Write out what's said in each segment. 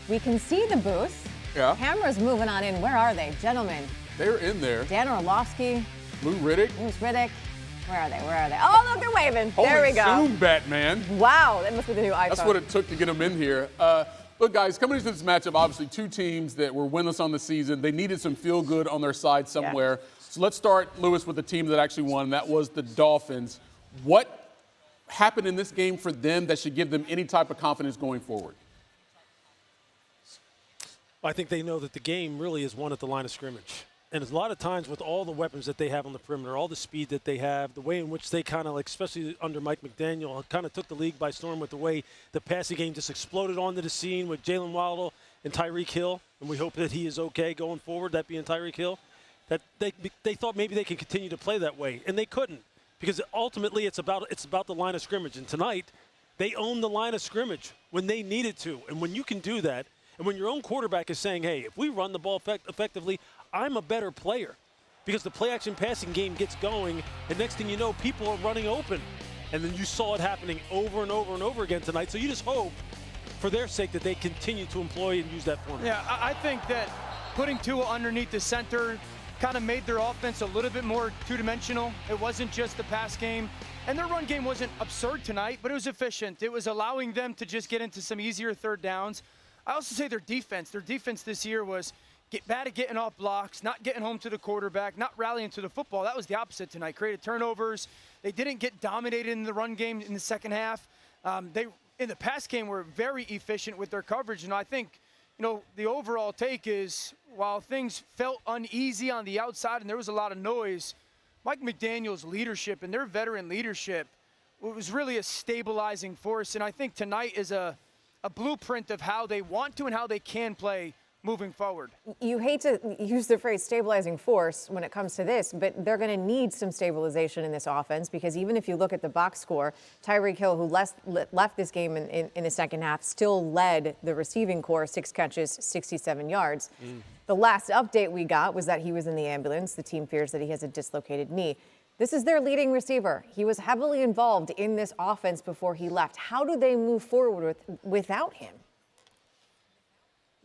We can see the booth. Yeah. Cameras moving on in. Where are they, gentlemen? They're in there. Dan Orlovsky. Lou Riddick. Who's Riddick? Where are they? Where are they? Oh, look, they're waving. Holy there we go. Zoom bet, man. Wow, that must be the new iPhone. That's what it took to get them in here. Look, guys, coming into this matchup, obviously two teams that were winless on the season. They needed some feel-good on their side somewhere. Yeah. So let's start, Lewis, with the team that actually won. That was the Dolphins. What happened in this game for them that should give them any type of confidence going forward? I think they know that the game really is won at the line of scrimmage. And a lot of times with all the weapons that they have on the perimeter, all the speed that they have, the way in which they kind of, like, especially under Mike McDaniel, kind of took the league by storm with the way the passing game just exploded onto the scene with Jalen Waller and Tyreek Hill. And we hope that he is okay going forward, that being Tyreek Hill. That they thought maybe they could continue to play that way, and they couldn't, because ultimately it's about the line of scrimmage. And tonight, they owned the line of scrimmage when they needed to. And when you can do that, and when your own quarterback is saying, hey, if we run the ball effectively, I'm a better player, because the play-action passing game gets going, and next thing you know, people are running open. And then you saw it happening over and over and over again tonight. So you just hope, for their sake, that they continue to employ and use that formula. Yeah, I think that putting Tua underneath the center kind of made their offense a little bit more two-dimensional. It wasn't just the pass game. And their run game wasn't absurd tonight, but it was efficient. It was allowing them to just get into some easier third downs. I also say their defense this year was bad at getting off blocks, not getting home to the quarterback, not rallying to the football. That was the opposite tonight. Created turnovers. They didn't get dominated in the run game in the second half. They, in the pass game, were very efficient with their coverage. And I think, the overall take is, while things felt uneasy on the outside and there was a lot of noise, Mike McDaniel's leadership and their veteran leadership was really a stabilizing force. And I think tonight is a blueprint of how they want to and how they can play moving forward. You hate to use the phrase stabilizing force when it comes to this, but they're going to need some stabilization in this offense, because even if you look at the box score, Tyreek Hill, who left this game in the second half, still led the receiving corps, 6 catches, 67 yards. The last update we got was that he was in the ambulance. The team fears that he has a dislocated knee. This is their leading receiver. He was heavily involved in this offense before he left. How do they move forward without him?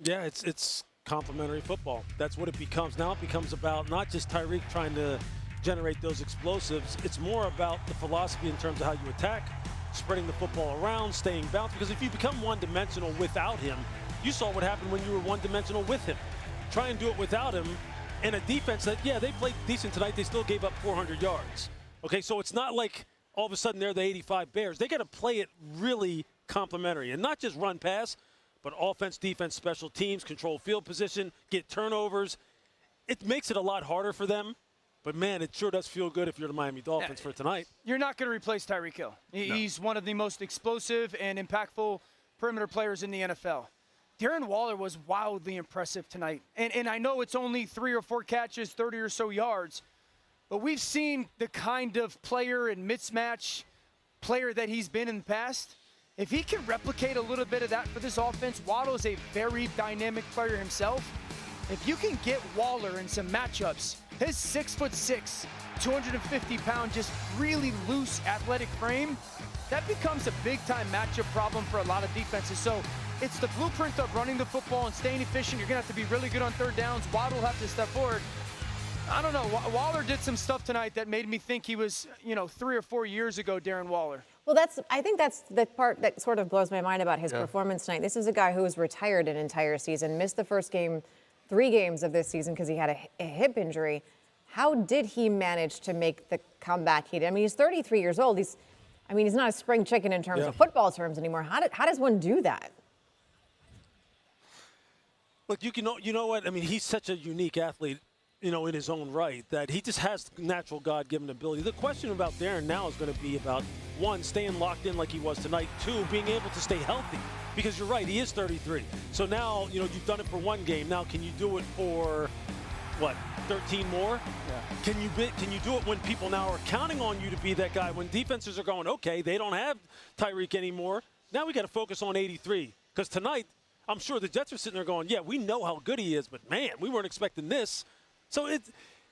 Yeah, it's complementary football. That's what it becomes. Now it becomes about not just Tyreek trying to generate those explosives. It's more about the philosophy in terms of how you attack, spreading the football around, staying balanced. Because if you become one-dimensional without him, you saw what happened when you were one-dimensional with him. Try and do it without him. And a defense that, yeah, they played decent tonight. They still gave up 400 yards. Okay, so it's not like all of a sudden they're the 85 Bears. They got to play it really complementary, and not just run pass, but offense, defense, special teams, control field position, get turnovers. It makes it a lot harder for them. But, man, it sure does feel good if you're the Miami Dolphins for tonight. You're not going to replace Tyreek Hill. He's one of the most explosive and impactful perimeter players in the NFL. Darren Waller was wildly impressive tonight. And I know it's only 3 or 4 catches, 30 or so yards, but we've seen the kind of player and mismatch player that he's been in the past. If he can replicate a little bit of that for this offense, Waddle's a very dynamic player himself. If you can get Waller in some matchups, his 6'6", 250-pound, just really loose athletic frame, that becomes a big-time matchup problem for a lot of defenses. So it's the blueprint of running the football and staying efficient. You're going to have to be really good on third downs. Waddle will have to step forward. I don't know. Waller did some stuff tonight that made me think he was, 3 or 4 years ago, Darren Waller. Well, I think that's the part that sort of blows my mind about his performance tonight. This is a guy who was retired an entire season, missed the first 3 games of this season because he had a hip injury. How did he manage to make the comeback he did? I mean, he's 33 years old. He's not a spring chicken in terms of football terms anymore. How does one do that? Look, you know what? I mean, he's such a unique athlete, in his own right, that he just has natural God-given ability. The question about Darren now is going to be about, 1, staying locked in like he was tonight, 2, being able to stay healthy. Because you're right, he is 33. So now, you've done it for 1 game. Now, can you do it for, 13 more? Yeah. Can you do it when people now are counting on you to be that guy? When defenses are going, okay, they don't have Tyreek anymore. Now we got to focus on 83. Because tonight, I'm sure the Jets are sitting there going, yeah, we know how good he is, but man, we weren't expecting this. So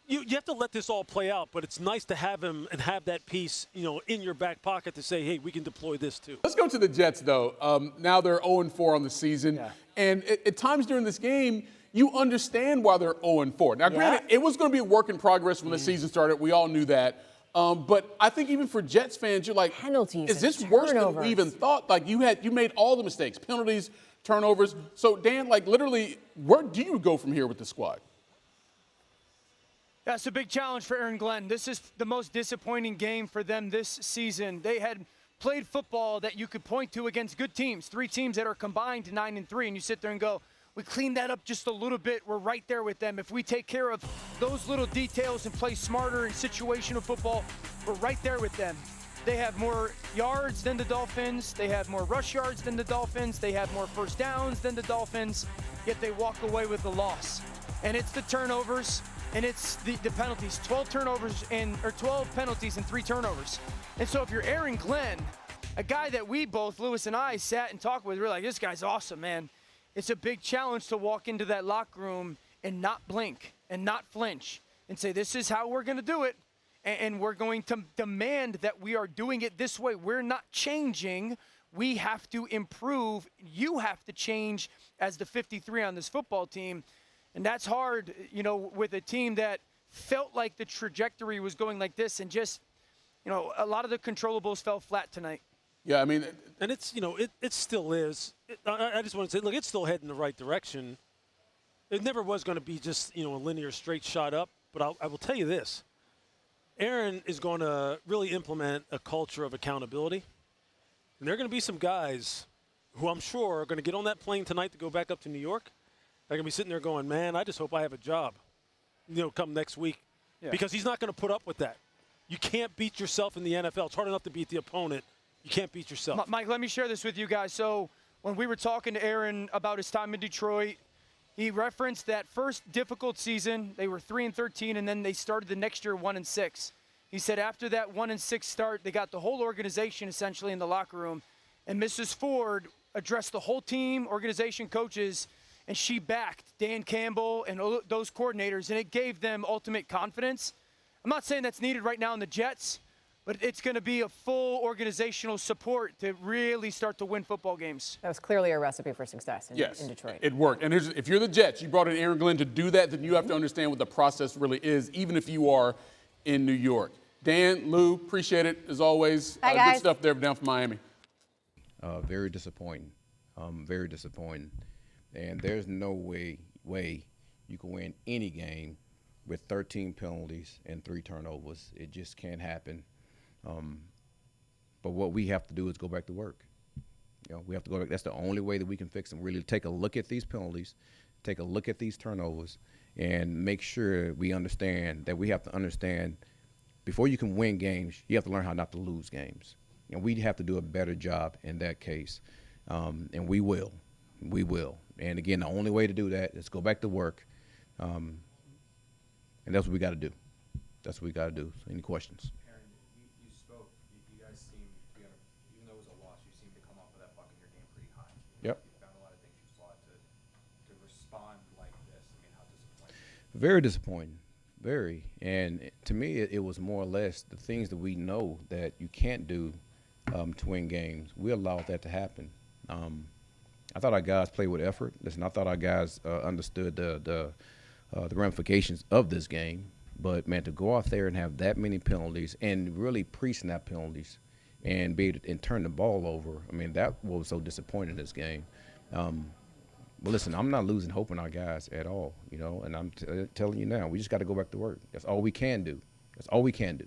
you have to let this all play out, but it's nice to have him and have that piece, in your back pocket to say, hey, we can deploy this too. Let's go to the Jets, though. Now they're 0-4 on the season. Yeah. And at times during this game, you understand why they're 0-4. Now, granted, it was going to be a work in progress when the season started. We all knew that. But I think even for Jets fans, you're like, penalties, is this worse than we even thought? Like, you made all the mistakes, penalties, turnovers. So, Dan, like, literally, where do you go from here with the squad? That's a big challenge for Aaron Glenn. This is the most disappointing game for them this season. They had played football that you could point to against good teams, 3 teams that are combined 9-3, and you sit there and go, we cleaned that up just a little bit. We're right there with them. If we take care of those little details and play smarter in situational football, we're right there with them. They have more yards than the Dolphins. They have more rush yards than the Dolphins. They have more first downs than the Dolphins, yet they walk away with the loss. And it's the turnovers. And it's the penalties, 12 penalties and 3 turnovers. And so if you're Aaron Glenn, a guy that we both, Lewis and I, sat and talked with, we're like, this guy's awesome, man. It's a big challenge to walk into that locker room and not blink and not flinch and say, this is how we're going to do it. And we're going to demand that we are doing it this way. We're not changing. We have to improve. You have to change as the 53 on this football team. And that's hard, with a team that felt like the trajectory was going like this, and just, a lot of the controllables fell flat tonight. Yeah, I mean, and it's, it still is. I just want to say, look, it's still heading in the right direction. It never was going to be just, a linear straight shot up. But I will tell you this. Aaron is going to really implement a culture of accountability. And there are going to be some guys who I'm sure are going to get on that plane tonight to go back up to New York. They're going to be sitting there going, man, I just hope I have a job, come next week. Yeah. Because he's not going to put up with that. You can't beat yourself in the NFL. It's hard enough to beat the opponent. You can't beat yourself. Mike, let me share this with you guys. So when we were talking to Aaron about his time in Detroit, he referenced that first difficult season. They were 3-13, and then they started the next year 1-6. He said after that 1-6 start, they got the whole organization essentially in the locker room. And Mrs. Ford addressed the whole team, organization, coaches, and she backed Dan Campbell and those coordinators, and it gave them ultimate confidence. I'm not saying that's needed right now in the Jets, but it's going to be a full organizational support to really start to win football games. That was clearly a recipe for success in Detroit. It worked. And if you're the Jets, you brought in Aaron Glenn to do that, then you have to understand what the process really is, even if you are in New York. Dan, Lou, appreciate it, as always. Bye, guys. Good stuff there down from Miami. Very disappointing. Very disappointing. And there's no way you can win any game with 13 penalties and 3 turnovers. It just can't happen. But what we have to do is go back to work. We have to go back. That's the only way that we can fix them. Really take a look at these penalties, take a look at these turnovers, and make sure we understand that we have to understand before you can win games, you have to learn how not to lose games. We have to do a better job in that case, and we will. We will. And, again, the only way to do that is go back to work, and that's what we got to do. That's what we got to do. So any questions? Aaron, you spoke. You guys seem, even though it was a loss, you seem to come off of that Buccaneer game pretty high. Yep. You found a lot of things you saw to respond like this. I mean, how disappointing? Very disappointing. Very. And to me, it was more or less the things that we know that you can't do to win games. We allowed that to happen. I thought our guys played with effort. Listen, I thought our guys understood the ramifications of this game. But, man, to go out there and have that many penalties and really pre-snap penalties and be able to turn the ball over, I mean, that was so disappointing in this game. But, listen, I'm not losing hope in our guys at all, and I'm telling you now, we just got to go back to work. That's all we can do. That's all we can do.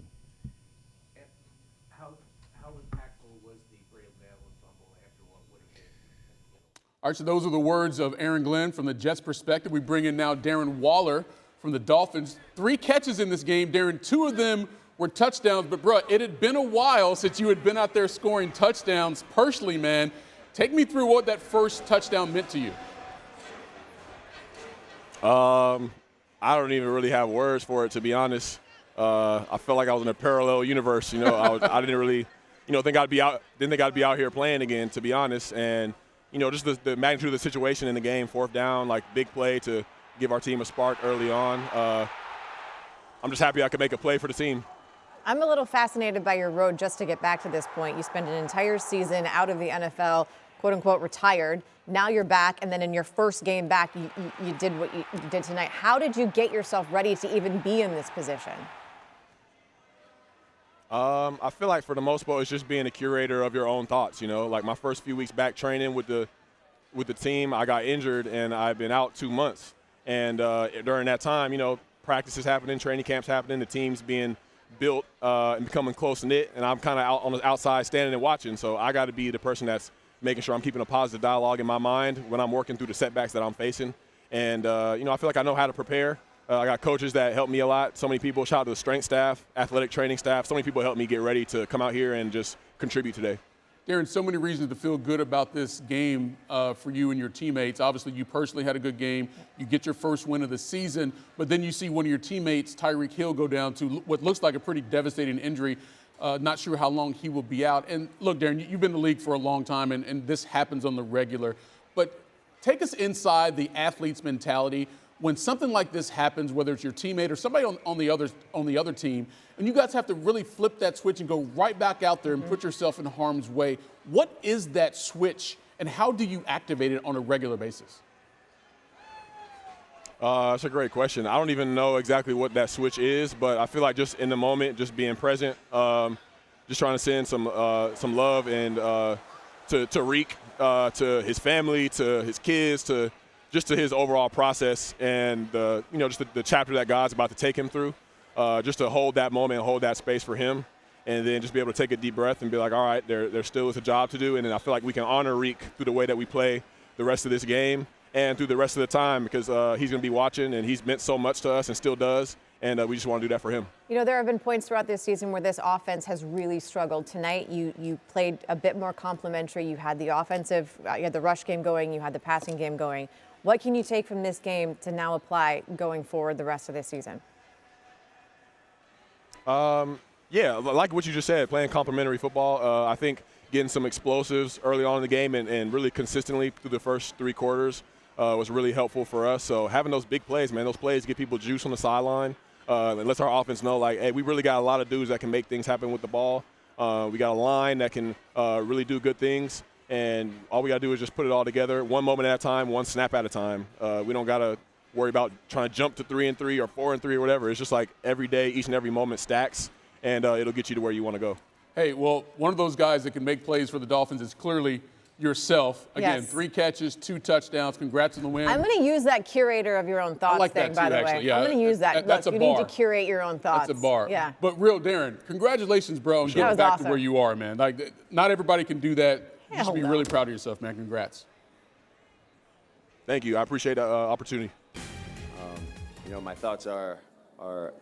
How impactful was the Braylon Allen fumble after what would have been? All right, so those are the words of Aaron Glenn from the Jets' perspective. We bring in now Darren Waller from the Dolphins. 3 catches in this game, Darren. 2 of them were touchdowns. But, bro, it had been a while since you had been out there scoring touchdowns. Personally, man, take me through what that first touchdown meant to you. I don't even really have words for it, to be honest. I felt like I was in a parallel universe. I didn't really, think I'd be out. Didn't think I'd be out here playing again, to be honest. And just the magnitude of the situation in the game, 4th down, like big play to give our team a spark early on. I'm just happy I could make a play for the team. I'm a little fascinated by your road just to get back to this point. You spent an entire season out of the NFL, quote unquote, retired. Now you're back, and then in your first game back, you did what you did tonight. How did you get yourself ready to even be in this position? I feel like for the most part, it's just being a curator of your own thoughts. Like my first few weeks back training with the team, I got injured and I've been out 2 months. And during that time, practices happening, training camps happening, the team's being built and becoming close knit, and I'm kind of out on the outside standing and watching. So I got to be the person that's making sure I'm keeping a positive dialogue in my mind when I'm working through the setbacks that I'm facing. And I feel like I know how to prepare. I got coaches that help me a lot. So many people, shout out to the strength staff, athletic training staff. So many people help me get ready to come out here and just contribute today. Darren, so many reasons to feel good about this game for you and your teammates. Obviously, you personally had a good game. You get your first win of the season, but then you see one of your teammates, Tyreek Hill, go down to what looks like a pretty devastating injury. Not sure how long he will be out. And look, Darren, you've been in the league for a long time, and this happens on the regular. But take us inside the athlete's mentality when something like this happens, whether it's your teammate or somebody on the other team, and you guys have to really flip that switch and go right back out there and put yourself in harm's way. What is that switch, and how do you activate it on a regular basis? That's a great question. I don't even know exactly what that switch is, but I feel like just in the moment, just being present, just trying to send some love and to Tyreek, to his family, to his kids, to his overall process, and just the chapter that God's about to take him through. Just to hold that moment, hold that space for him, and then just be able to take a deep breath and be like, all right, there still is a job to do. And then I feel like we can honor Reek through the way that we play the rest of this game and through the rest of the time, because he's going to be watching, and he's meant so much to us and still does, and we just want to do that for him. There have been points throughout this season where this offense has really struggled. Tonight, you played a bit more complimentary. You had the you had the rush game going, you had the passing game going. What can you take from this game to now apply going forward the rest of this season? Yeah, like what you just said, playing complimentary football. I think getting some explosives early on in the game and really consistently through the first 3 quarters was really helpful for us. So having those big plays, man, those plays get people juice on the sideline. And lets our offense know, like, hey, we really got a lot of dudes that can make things happen with the ball. We got a line that can really do good things. And all we got to do is just put it all together, one moment at a time, one snap at a time. We don't got to worry about trying to jump to 3-3 or 4-3 or whatever. It's just like every day, each and every moment stacks, and it'll get you to where you want to go. Hey, well, one of those guys that can make plays for the Dolphins is clearly yourself. Again, yes. 3 catches, 2 touchdowns. Congrats on the win. I'm going to use that curator of your own thoughts like thing, that by too, the way. actually. Yeah, I'm going to use that. that's Look, a you bar. need to curate your own thoughts. That's a bar. Yeah. But real, Darren, congratulations, bro, on getting back to where you are, man. Like, not everybody can do that. You should be really proud of yourself, man. Congrats. Thank you. I appreciate the opportunity. My thoughts are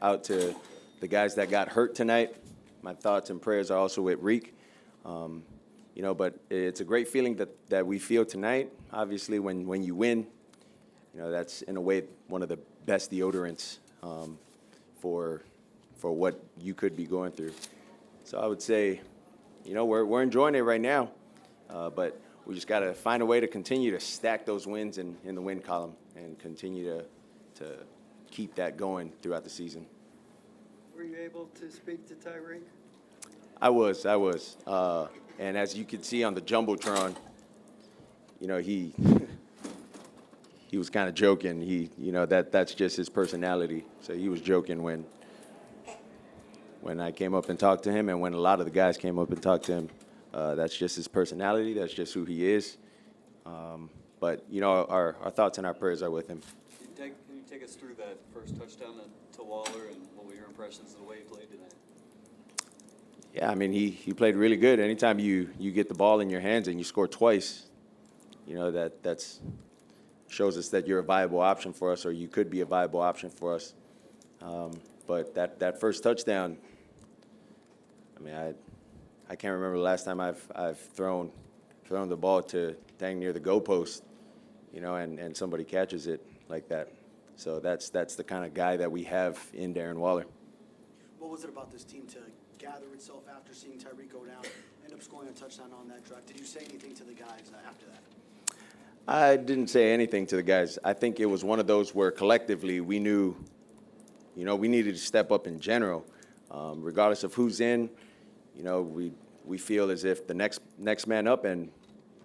out to the guys that got hurt tonight. My thoughts and prayers are also with Reek. But it's a great feeling that we feel tonight. Obviously, when you win, that's in a way one of the best deodorants for what you could be going through. So I would say, we're enjoying it right now, but we just got to find a way to continue to stack those wins in the win column and continue to keep that going throughout the season. Were you able to speak to Tyreek? I was. And as you can see on the Jumbotron, he was kind of joking. That's just his personality. So he was joking when I came up and talked to him, and when a lot of the guys came up and talked to him. That's just his personality. That's just who he is. But our thoughts and our prayers are with him. Can you take us through that first touchdown to Waller, and what were your impressions of the way he played tonight? Yeah, I mean, he played really good. Anytime you get the ball in your hands and you score twice, that's shows us that you're a viable option for us, or you could be a viable option for us. But that first touchdown, I mean, I can't remember the last time I've thrown the ball to dang near the goalpost, and somebody catches it like that. So that's the kind of guy that we have in Darren Waller. What was it about this team to gather itself after seeing Tyreek go down, end up scoring a touchdown on that drive? Did you say anything to the guys after that? I didn't say anything to the guys. I think it was one of those where collectively we knew we needed to step up in general. Regardless of who's in, we feel as if the next man up, and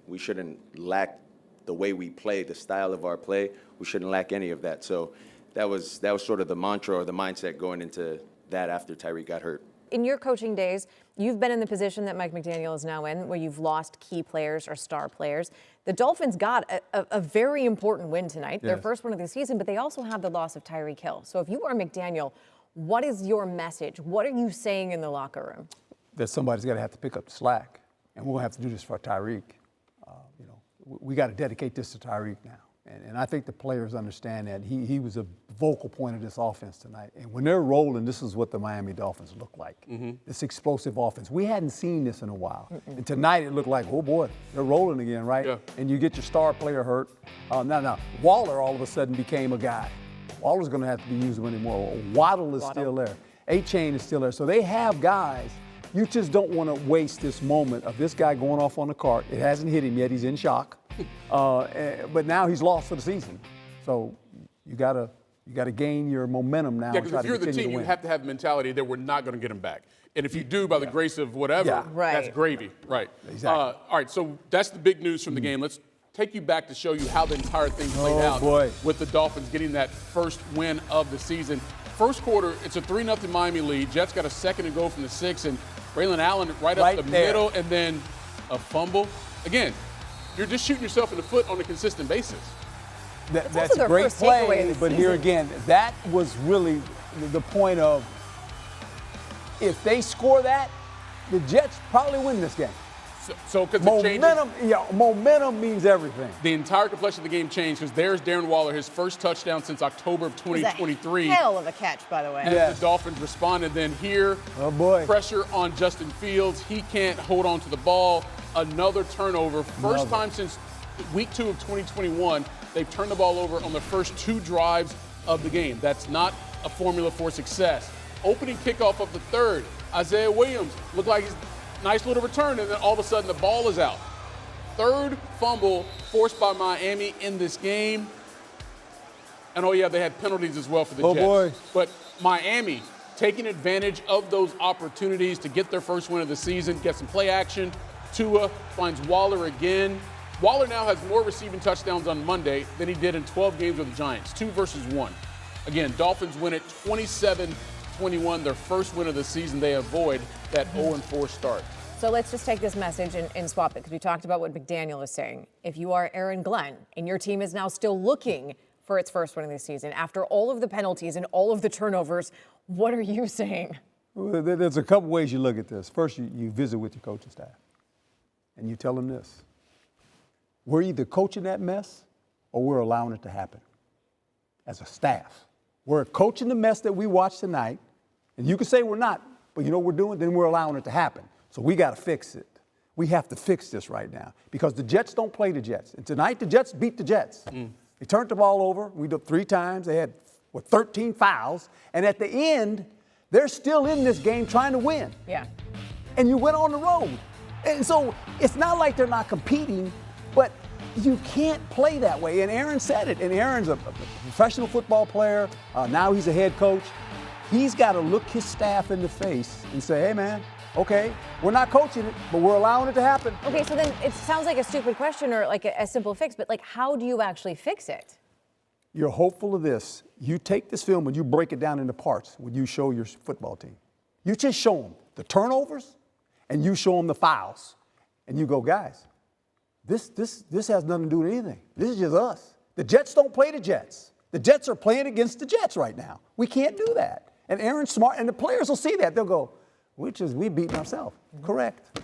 we shouldn't lack the way we play, the style of our play. We shouldn't lack any of that. So that was sort of the mantra or the mindset going into that after Tyreek got hurt. In your coaching days, you've been in the position that Mike McDaniel is now in, where you've lost key players or star players. The Dolphins got a very important win tonight, their first one of the season, but they also have the loss of Tyreek Hill. So if you are McDaniel, what is your message? What are you saying in the locker room? That somebody's got to have to pick up the slack, and we're going to have to do this for Tyreek. We got to dedicate this to Tyreek now. And I think the players understand that. He was a vocal point of this offense tonight. And when they're rolling, this is what the Miami Dolphins look like. This explosive offense. We hadn't seen this in a while. And tonight it looked like, oh boy, they're rolling again, right? Yeah. And you get your star player hurt. Now, Waller all of a sudden became a guy. Waller's going to have to be used anymore. Waddle is still there. A-Chain is still there. So they have guys. You just don't want to waste this moment of this guy going off on the cart. It hasn't hit him yet. He's in shock. But now he's lost for the season. So you gotta gain your momentum now. Yeah, because if you're the team, you have to have mentality that we're not going to get him back. And if you do, by the grace of whatever, that's gravy. Right. Exactly. All right, so that's the big news from the game. Let's take you back to show you how the entire thing played out with the Dolphins getting that first win of the season. First quarter, it's a 3-0 Miami lead. Jets got a second to go from the 6, and Braylon Allen right up the middle, and then a fumble. Again, you're just shooting yourself in the foot on a consistent basis. That's a great play, but here again, that was really the point of if they score that, the Jets probably win this game. So because momentum means everything. The entire complexion of the game changed because there's Darren Waller, his first touchdown since October of 2023. Hell of a catch, by the way. And the Dolphins responded. Then here, pressure on Justin Fields. He can't hold on to the ball. Another turnover. First time since week 2 of 2021, they've turned the ball over on the first 2 drives of the game. That's not a formula for success. Opening kickoff of the third, Isaiah Williams looked like he's nice little return, and then all of a sudden the ball is out. Third fumble forced by Miami in this game. And they had penalties as well for the Jets. But Miami taking advantage of those opportunities to get their first win of the season, get some play action. Tua finds Waller again. Waller now has more receiving touchdowns on Monday than he did in 12 games with the Giants, 2 versus 1. Again, Dolphins win it 27-21, their first win of the season. They avoid that 0-4 start. So let's just take this message and swap it, because we talked about what McDaniel is saying. If you are Aaron Glenn and your team is now still looking for its first win of the season, after all of the penalties and all of the turnovers, what are you saying? Well, there's a couple ways you look at this. First, you visit with your coaching staff, and you tell them this. We're either coaching that mess or we're allowing it to happen as a staff. We're coaching the mess that we watched tonight, and you can say we're not, but you know what we're doing? Then we're allowing it to happen. So we got to fix it. We have to fix this right now because the Jets don't play the Jets. And tonight, the Jets beat the Jets. They turned the ball over. We did 3 times. They had 13 fouls. And at the end, they're still in this game trying to win. Yeah. And you went on the road. And so it's not like they're not competing, but you can't play that way. And Aaron said it. And Aaron's a professional football player. Now he's a head coach. He's got to look his staff in the face and say, hey, man, okay, we're not coaching it, but we're allowing it to happen. Okay, so then it sounds like a stupid question or like a simple fix, but like how do you actually fix it? You're hopeful of this. You take this film and you break it down into parts when you show your football team. You just show them the turnovers and you show them the fouls. And you go, guys, this has nothing to do with anything. This is just us. The Jets don't play the Jets. The Jets are playing against the Jets right now. We can't do that. And Aaron's smart, and the players will see that. They'll go, we beating ourselves. Correct.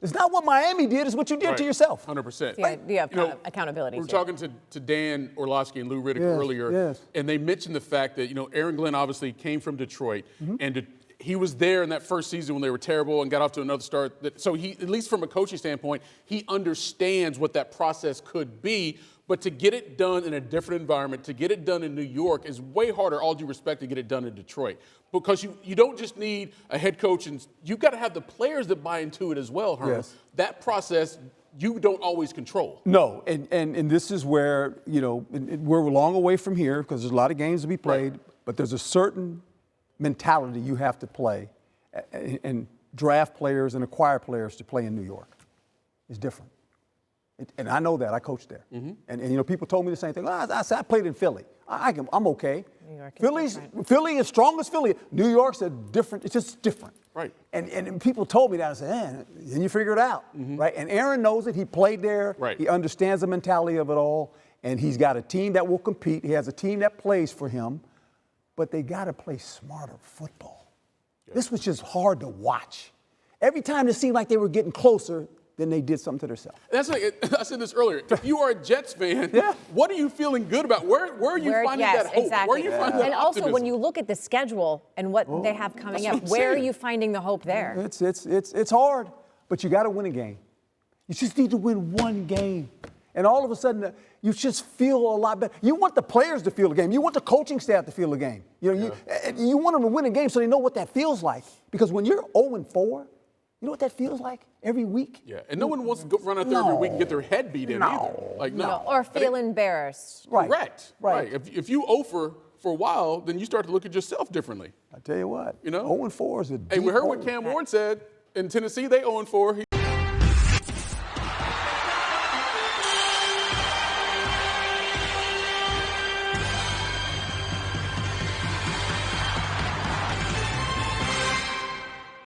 It's not what Miami did, it's what you did to yourself. 100%. Yeah, accountability. We were talking to Dan Orlovsky and Lou Riddick earlier, and they mentioned the fact that, Aaron Glenn obviously came from Detroit, and he was there in that first season when they were terrible and got off to another start. So he, at least from a coaching standpoint, he understands what that process could be. But to get it done in a different environment, to get it done in New York is way harder, all due respect, to get it done in Detroit. Because you don't just need a head coach, and you've got to have the players that buy into it as well, Herm. Yes. That process, you don't always control. No, and this is where, we're long away from here because there's a lot of games to be played. Right. But there's a certain mentality you have to play and draft players and acquire players to play in New York. It's different. And I know that. I coached there. And people told me the same thing. I said, I played in Philly. I'm okay. New York is Philly is strong as Philly. New York's a different, it's just different. Right. And people told me that. I said, then you figure it out. Right? And Aaron knows it. He played there. Right. He understands the mentality of it all. And he's got a team that will compete. He has a team that plays for him. But they got to play smarter football. Yeah. This was just hard to watch. Every time it seemed like they were getting closer, then they did something to themselves. That's like, I said this earlier. If you are a Jets fan, what are you feeling good about? Where are you finding that hope? Exactly. Where are you finding that And also, optimism? when you look at the schedule and what they have coming up, where are you finding the hope there? It's hard, but you got to win a game. You just need to win one game. And all of a sudden, you just feel a lot better. You want the players to feel the game. You want the coaching staff to feel the game. You want them to win a game so they know what that feels like. Because when you're 0-4, you know what that feels like every week? Yeah, and no one wants to go run out there every week and get their head beat in either. Like, no. Or feel embarrassed. Right. Correct. Right. If you offer for a while, then you start to look at yourself differently. I tell you what, You know? 0-4 is a deep Hey, we heard what hole. Cam Ward said. In Tennessee, they 0-4.